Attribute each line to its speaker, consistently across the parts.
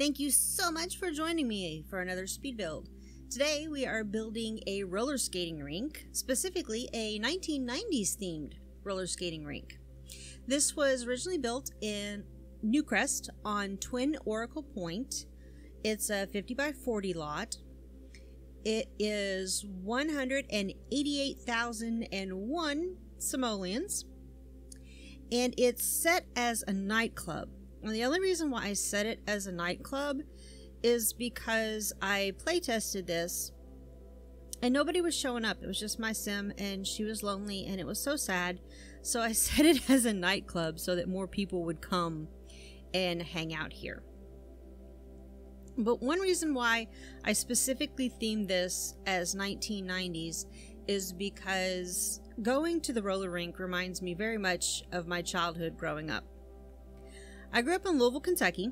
Speaker 1: Thank you so much for joining me for another speed build. Today we are building a roller skating rink, specifically a 1990s themed roller skating rink. This was originally built in New Crest on Twin Oracle Point. It's a 50 by 40 lot. It is 188,001 simoleons, and it's set as a nightclub. And the only reason why I set it as a nightclub is because I play tested this and nobody was showing up. It was just my sim and she was lonely and it was so sad. So I set it as a nightclub so that more people would come and hang out here. But one reason why I specifically themed this as 1990s is because going to the roller rink reminds me very much of my childhood growing up. I grew up in Louisville, Kentucky,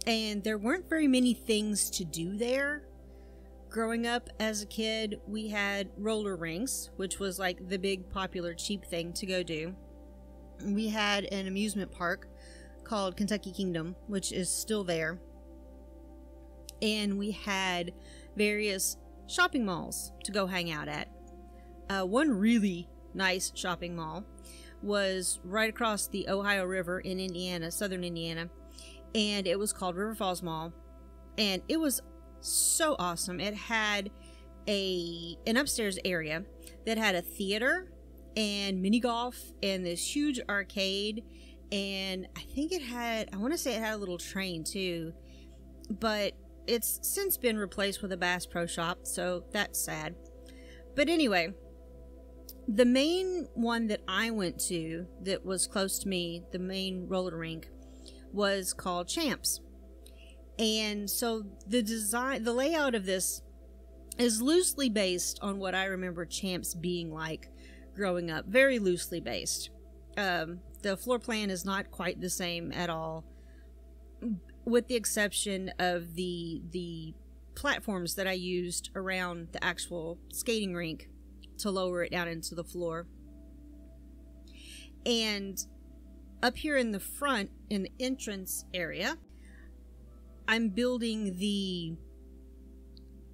Speaker 1: and there weren't very many things to do there. Growing up as a kid, we had roller rinks, which was like the big popular cheap thing to go do. We had an amusement park called Kentucky Kingdom, which is still there. And we had various shopping malls to go hang out at. One really nice shopping mall was right across the Ohio River in Indiana, southern Indiana, and it was called River Falls Mall, and it was so awesome. It had an upstairs area that had a theater and mini golf and this huge arcade, and I want to say it had a little train too, but it's since been replaced with a Bass Pro Shop, so that's sad. But anyway, the main one that I went to that was close to me, the main roller rink, was called Champs. And so the layout of this is loosely based on what I remember Champs being like growing up. Very loosely based. The floor plan is not quite the same at all, with the exception of the platforms that I used around the actual skating rink to lower it down into the floor. And up here in the front, in the entrance area, I'm building the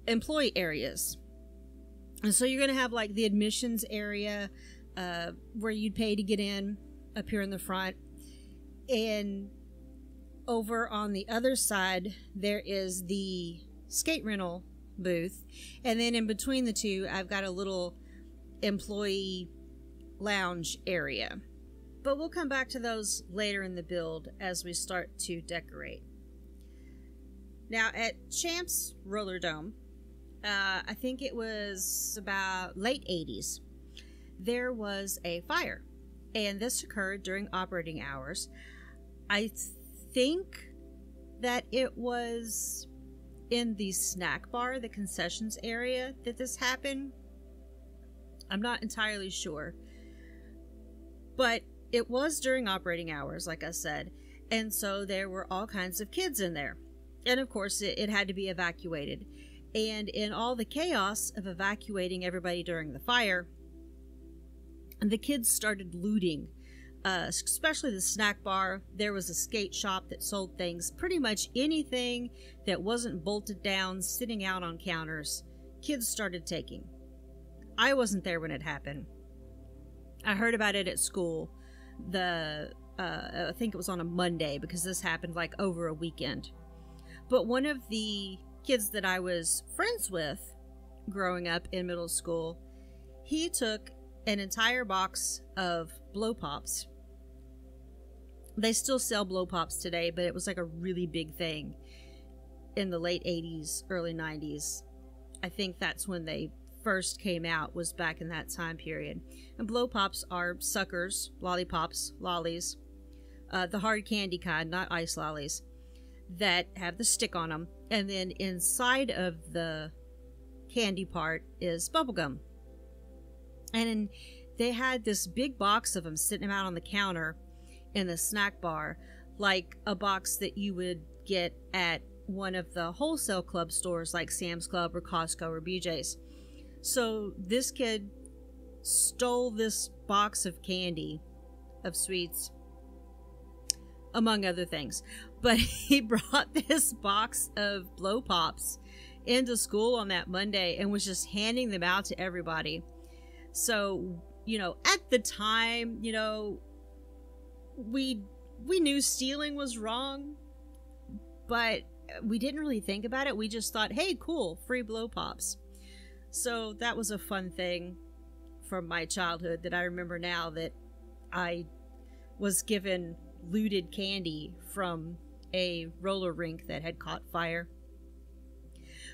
Speaker 1: employee areas. And so you're going to have like the admissions area where you'd pay to get in up here in the front. And over on the other side, there is the skate rental booth. And then in between the two, I've got a little employee lounge area. But we'll come back to those later in the build as we start to decorate. Now at Champs Roller Dome, I think it was about late 80s, there was a fire, and this occurred during operating hours. I think that it was in the snack bar, the concessions area, that this happened. I'm not entirely sure, but it was during operating hours, like I said, and so there were all kinds of kids in there, and of course it had to be evacuated. And in all the chaos of evacuating everybody during the fire, the kids started looting, especially the snack bar. There was a skate shop that sold things, pretty much anything that wasn't bolted down, sitting out on counters, kids started taking. I wasn't there when it happened. I heard about it at school. I think it was on a Monday, because this happened like over a weekend. But one of the kids that I was friends with growing up in middle school, he took an entire box of blow pops. They still sell blow pops today, but it was like a really big thing in the late 80s, early 90s. I think that's when they first came out, was back in that time period. And blow pops are suckers, lollipops, lollies, the hard candy kind, not ice lollies, that have the stick on them. And then inside of the candy part is bubblegum. And they had this big box of them sitting out on the counter in the snack bar, like a box that you would get at one of the wholesale club stores like Sam's Club or Costco or BJ's. So this kid stole this box of candy, of sweets, among other things. But he brought this box of blow pops into school on that Monday and was just handing them out to everybody. So, you know, at the time, you know, we knew stealing was wrong, but we didn't really think about it. We just thought, hey, cool, free blow pops. So that was a fun thing from my childhood that I remember now, that I was given looted candy from a roller rink that had caught fire.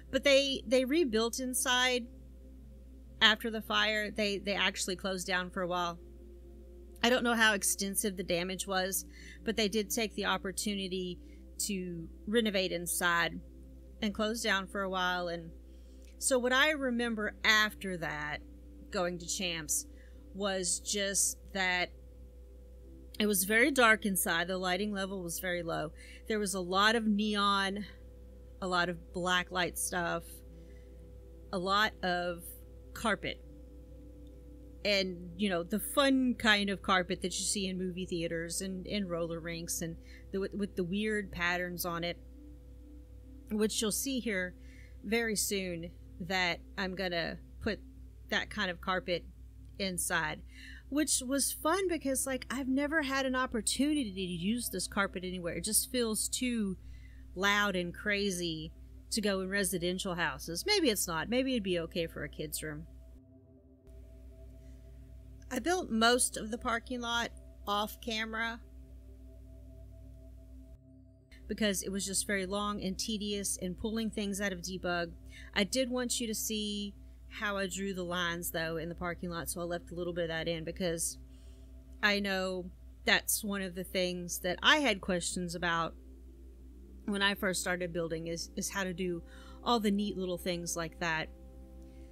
Speaker 1: But they rebuilt inside after the fire. They actually closed down for a while. I don't know how extensive the damage was, but they did take the opportunity to renovate inside and close down for a while. And so what I remember after that, going to Champs, was just that it was very dark inside. The lighting level was very low. There was a lot of neon, a lot of black light stuff, a lot of carpet. And, you know, the fun kind of carpet that you see in movie theaters and in roller rinks, and with the weird patterns on it, which you'll see here very soon, that I'm gonna put that kind of carpet inside, which was fun because, like, I've never had an opportunity to use this carpet anywhere. It just feels too loud and crazy to go in residential houses. Maybe it's not. Maybe it'd be okay for a kid's room. I built most of the parking lot off camera because it was just very long and tedious and pulling things out of debug. I did want you to see how I drew the lines, though, in the parking lot, so I left a little bit of that in because I know that's one of the things that I had questions about when I first started building, is how to do all the neat little things like that.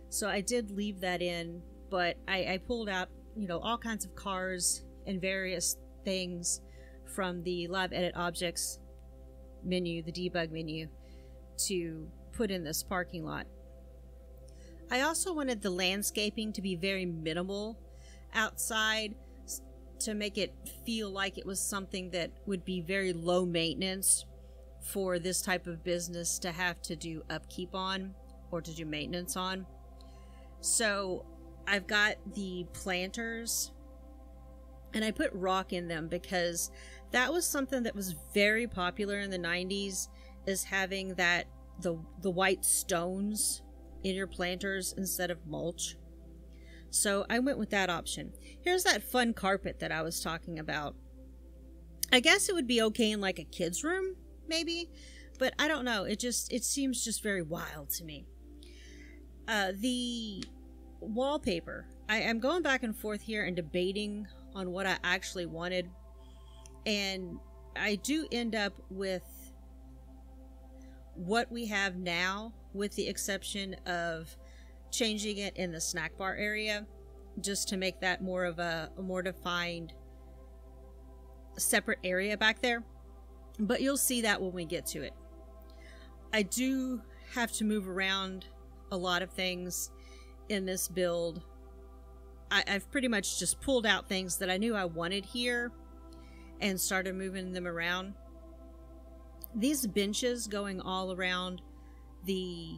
Speaker 1: So I did leave that in, but I pulled out, you know, all kinds of cars and various things from the live edit objects menu, the debug menu, to put in this parking lot. I also wanted the landscaping to be very minimal outside to make it feel like it was something that would be very low maintenance for this type of business to have to do upkeep on or to do maintenance on. So I've got the planters and I put rock in them because that was something that was very popular in the 90s, is having that the white stones in your planters instead of mulch. So I went with that option. Here's that fun carpet that I was talking about. I guess it would be okay in like a kid's room, maybe, but I don't know. It seems just very wild to me. The wallpaper, I'm going back and forth here and debating on what I actually wanted, and I do end up with what we have now, with the exception of changing it in the snack bar area just to make that more of a more defined separate area back there. But you'll see that when we get to it. I do have to move around a lot of things in this build. I've pretty much just pulled out things that I knew I wanted here and started moving them around. These benches going all around the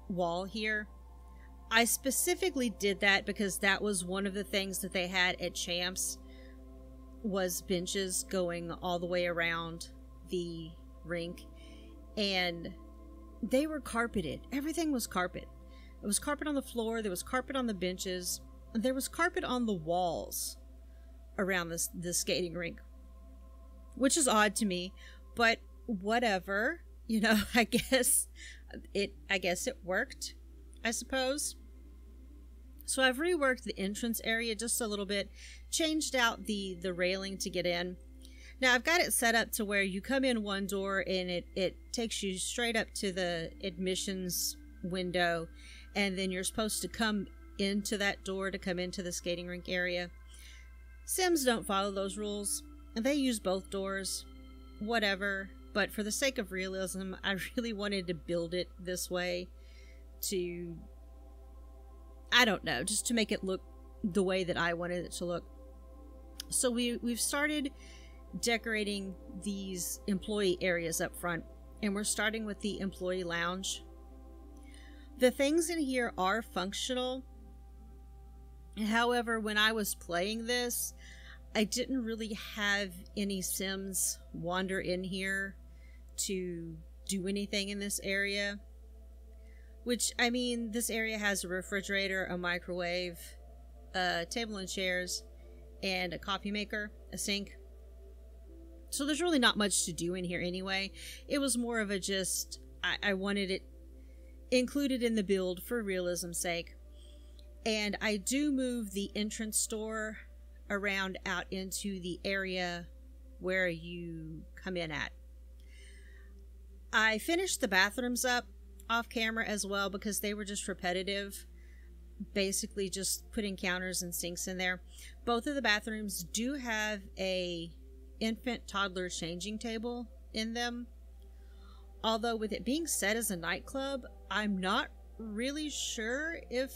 Speaker 1: wall here, I specifically did that because that was one of the things that they had at Champs, was benches going all the way around the rink, and they were carpeted. Everything was carpet. It was carpet on the floor, there was carpet on the benches, and there was carpet on the walls around the skating rink, which is odd to me, but whatever, you know. I guess it worked, I suppose. So I've reworked the entrance area just a little bit, changed out the railing to get in. Now I've got it set up to where you come in one door and it takes you straight up to the admissions window, and then you're supposed to come into that door to come into the skating rink area. Sims don't follow those rules, and they use both doors. Whatever. But for the sake of realism, I really wanted to build it this way to, I don't know, just to make it look the way that I wanted it to look. So we've started decorating these employee areas up front, and we're starting with the employee lounge. The things in here are functional. However, when I was playing this, I didn't really have any Sims wander in here to do anything in this area. Which, I mean, this area has a refrigerator, a microwave, a table and chairs, and a coffee maker, a sink. So there's really not much to do in here anyway. It was more of a just, I wanted it included in the build for realism's sake. And I do move the entrance door around out into the area where you come in at. I finished the bathrooms up off camera as well because they were just repetitive. Basically just putting counters and sinks in there. Both of the bathrooms do have a infant toddler changing table in them. Although with it being set as a nightclub, I'm not really sure if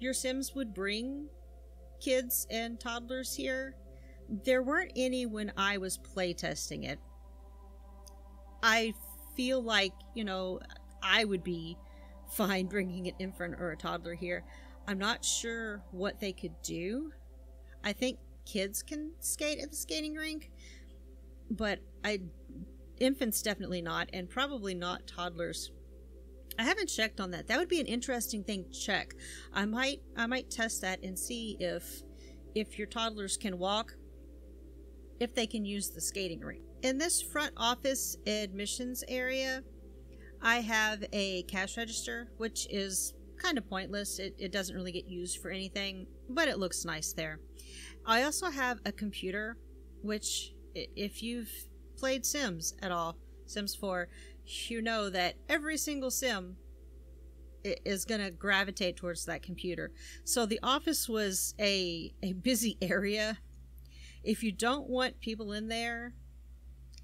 Speaker 1: your Sims would bring kids and toddlers here. There weren't any when I was playtesting it. I feel like, you know, I would be fine bringing an infant or a toddler here. I'm not sure what they could do. I think kids can skate at the skating rink, but infants definitely not, and probably not toddlers. I haven't checked on that. That would be an interesting thing to check. I might test that and see if your toddlers can walk, if they can use the skating rink. In this front office admissions area, I have a cash register, which is kind of pointless. It doesn't really get used for anything, but it looks nice there. I also have a computer, which if you've played Sims at all, Sims 4, you know that every single Sim is going to gravitate towards that computer. So the office was a busy area. If you don't want people in there,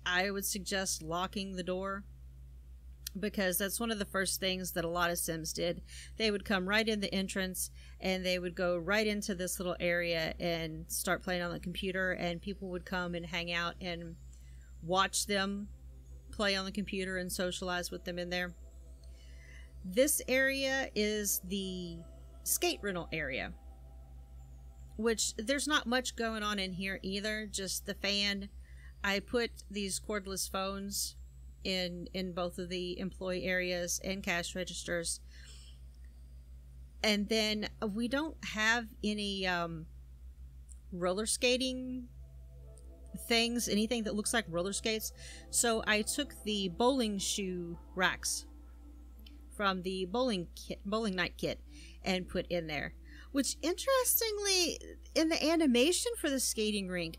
Speaker 1: I would suggest locking the door, because that's one of the first things that a lot of Sims did. They would come right in the entrance and they would go right into this little area and start playing on the computer, and people would come and hang out and watch them play on the computer and socialize with them in there. This area is the skate rental area, which there's not much going on in here either, just the fan. I put these cordless phones in both of the employee areas and cash registers. And then we don't have any roller skating things, anything that looks like roller skates. So I took the bowling shoe racks from the bowling night kit and put in there. Which, interestingly, in the animation for the skating rink,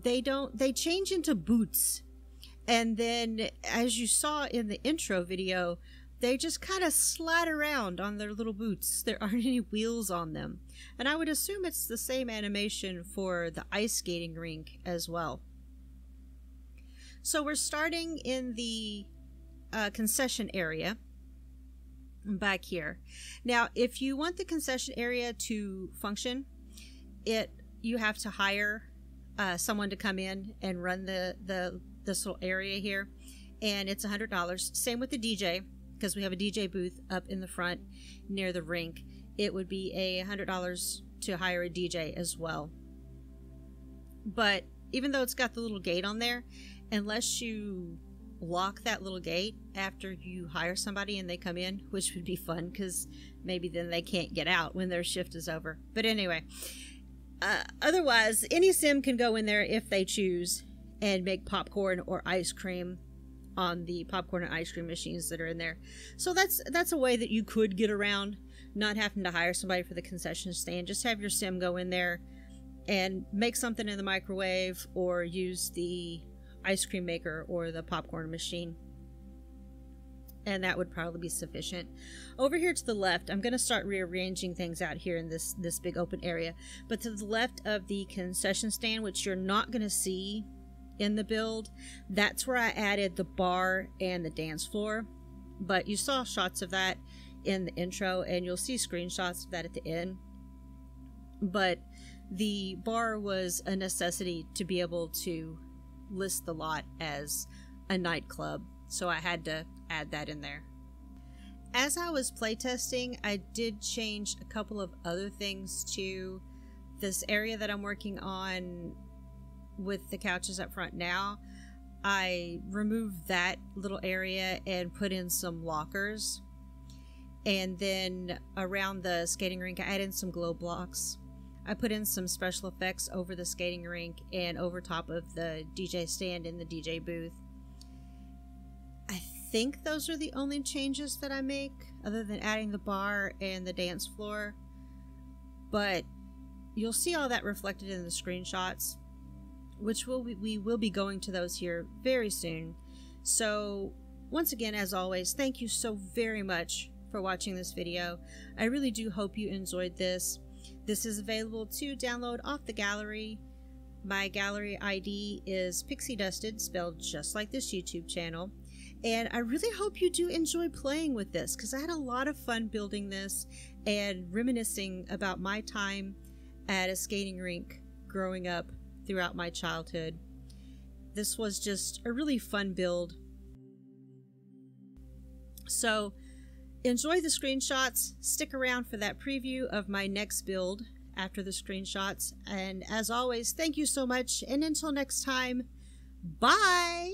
Speaker 1: they change into boots. And then, as you saw in the intro video, they just kind of slide around on their little boots. There aren't any wheels on them. And I would assume it's the same animation for the ice skating rink as well. So we're starting in the concession area back here. Now, if you want the concession area to function, you have to hire someone to come in and run this little area here, and it's $100. Same with the DJ, because we have a DJ booth up in the front near the rink. It would be $100 to hire a DJ as well. But even though it's got the little gate on there, unless you lock that little gate after you hire somebody and they come in, which would be fun because maybe then they can't get out when their shift is over. But anyway, otherwise, any Sim can go in there if they choose and make popcorn or ice cream on the popcorn and ice cream machines that are in there. So that's a way that you could get around not having to hire somebody for the concession stand. Just have your Sim go in there and make something in the microwave, or use the ice cream maker or the popcorn machine, and that would probably be sufficient. Over here to the left, I'm going to start rearranging things out here in this big open area, but to the left of the concession stand, which you're not going to see in the build, that's where I added the bar and the dance floor. But you saw shots of that in the intro, and you'll see screenshots of that at the end. But the bar was a necessity to be able to list the lot as a nightclub, so I had to add that in there. As I was playtesting, I did change a couple of other things to this area that I'm working on with the couches up front now. I removed that little area and put in some lockers. And then around the skating rink, I added some glow blocks. I put in some special effects over the skating rink and over top of the DJ stand in the DJ booth. I think those are the only changes that I make, other than adding the bar and the dance floor. But you'll see all that reflected in the screenshots, which we will be going to those here very soon. So once again, as always, thank you so very much for watching this video. I really do hope you enjoyed this. This is available to download off the gallery. My gallery ID is pyxiedusted, spelled just like this YouTube channel. And I really hope you do enjoy playing with this, because I had a lot of fun building this and reminiscing about my time at a skating rink growing up throughout my childhood. This was just a really fun build. So enjoy the screenshots, stick around for that preview of my next build after the screenshots, and as always, thank you so much, and until next time, bye!